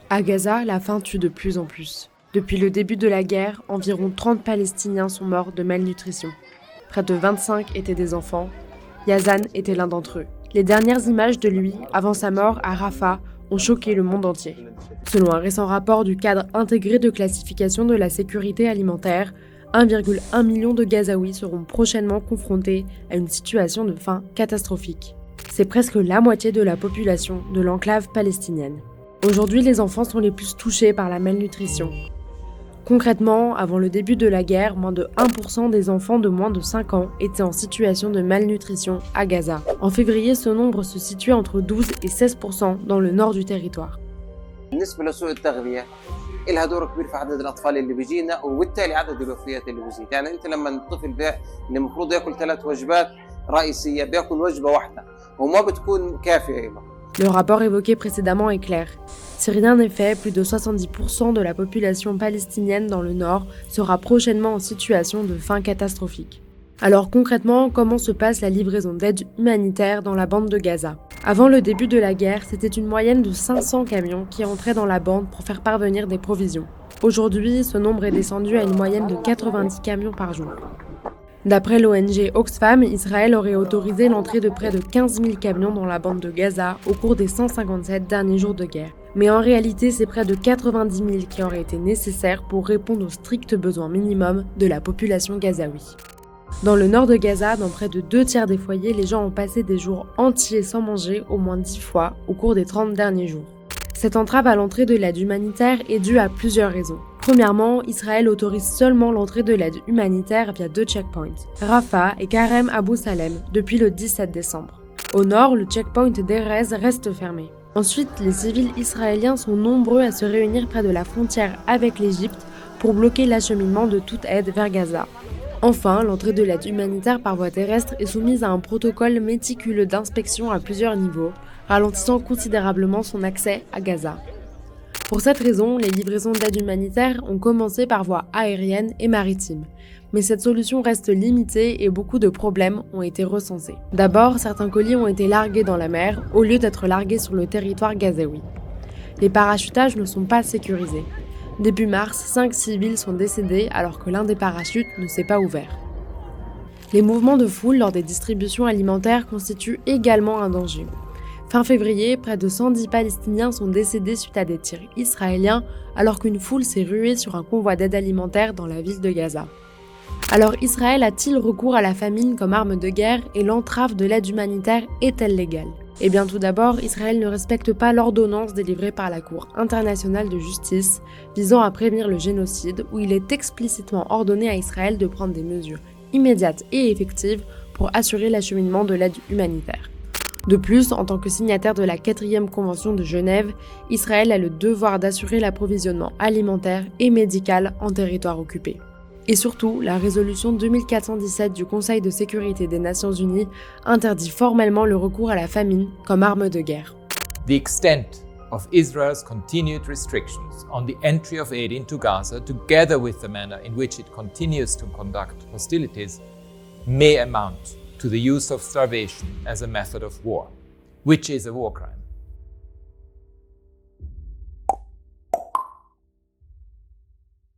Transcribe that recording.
À Gaza, la faim tue de plus en plus. Depuis le début de la guerre, environ 30 Palestiniens sont morts de malnutrition. Près de 25 étaient des enfants. Yazan était l'un d'entre eux. Les dernières images de lui, avant sa mort à Rafah, ont choqué le monde entier. Selon un récent rapport du cadre intégré de classification de la sécurité alimentaire, 1,1 million de Gazaouis seront prochainement confrontés à une situation de faim catastrophique. C'est presque la moitié de la population de l'enclave palestinienne. Aujourd'hui, les enfants sont les plus touchés par la malnutrition. Concrètement, avant le début de la guerre, moins de 1% des enfants de moins de 5 ans étaient en situation de malnutrition à Gaza. En février, ce nombre se situait entre 12 et 16% dans le nord du territoire. بالنسبة لسوء التغذية لها دور كبير في عدد الأطفال اللي بيجينا وبالتالي عدد الوفيات اللي بيزيد، يعني أنت لما الطفل اللي المفروض ياكل 3 وجبات رئيسية بياكل وجبة واحدة وما بتكون كافية أيضا. Le rapport évoqué précédemment est clair. Si rien n'est fait, plus de 70% de la population palestinienne dans le nord sera prochainement en situation de faim catastrophique. Alors concrètement, comment se passe la livraison d'aide humanitaire dans la bande de Gaza ? Avant le début de la guerre, c'était une moyenne de 500 camions qui entraient dans la bande pour faire parvenir des provisions. Aujourd'hui, ce nombre est descendu à une moyenne de 90 camions par jour. D'après l'ONG Oxfam, Israël aurait autorisé l'entrée de près de 15 000 camions dans la bande de Gaza au cours des 157 derniers jours de guerre. Mais en réalité, c'est près de 90 000 qui auraient été nécessaires pour répondre aux stricts besoins minimums de la population gazaoui. Dans le nord de Gaza, dans près de 2 tiers des foyers, les gens ont passé des jours entiers sans manger au moins 10 fois au cours des 30 derniers jours. Cette entrave à l'entrée de l'aide humanitaire est due à plusieurs raisons. Premièrement, Israël autorise seulement l'entrée de l'aide humanitaire via 2 checkpoints, Rafah et Karem Abou Salem, depuis le 17 décembre. Au nord, le checkpoint d'Erez reste fermé. Ensuite, les civils israéliens sont nombreux à se réunir près de la frontière avec l'Égypte pour bloquer l'acheminement de toute aide vers Gaza. Enfin, l'entrée de l'aide humanitaire par voie terrestre est soumise à un protocole méticuleux d'inspection à plusieurs niveaux, ralentissant considérablement son accès à Gaza. Pour cette raison, les livraisons d'aide humanitaire ont commencé par voie aérienne et maritime. Mais cette solution reste limitée et beaucoup de problèmes ont été recensés. D'abord, certains colis ont été largués dans la mer au lieu d'être largués sur le territoire gazaoui. Les parachutages ne sont pas sécurisés. Début mars, 5 civils sont décédés alors que l'un des parachutes ne s'est pas ouvert. Les mouvements de foule lors des distributions alimentaires constituent également un danger. Fin février, près de 110 Palestiniens sont décédés suite à des tirs israéliens alors qu'une foule s'est ruée sur un convoi d'aide alimentaire dans la ville de Gaza. Alors Israël a-t-il recours à la famine comme arme de guerre et l'entrave de l'aide humanitaire est-elle légale ? Eh bien tout d'abord, Israël ne respecte pas l'ordonnance délivrée par la Cour internationale de justice visant à prévenir le génocide où il est explicitement ordonné à Israël de prendre des mesures immédiates et effectives pour assurer l'acheminement de l'aide humanitaire. De plus, en tant que signataire de la 4e Convention de Genève, Israël a le devoir d'assurer l'approvisionnement alimentaire et médical en territoire occupé. Et surtout, la résolution 2417 du Conseil de sécurité des Nations Unies interdit formellement le recours à la famine comme arme de guerre. The extent of Israel's continued restrictions on the entry of aid into Gaza, together with the manner in which it continues to conduct hostilities, may amount to the use of starvation as a method of war, which is a war crime.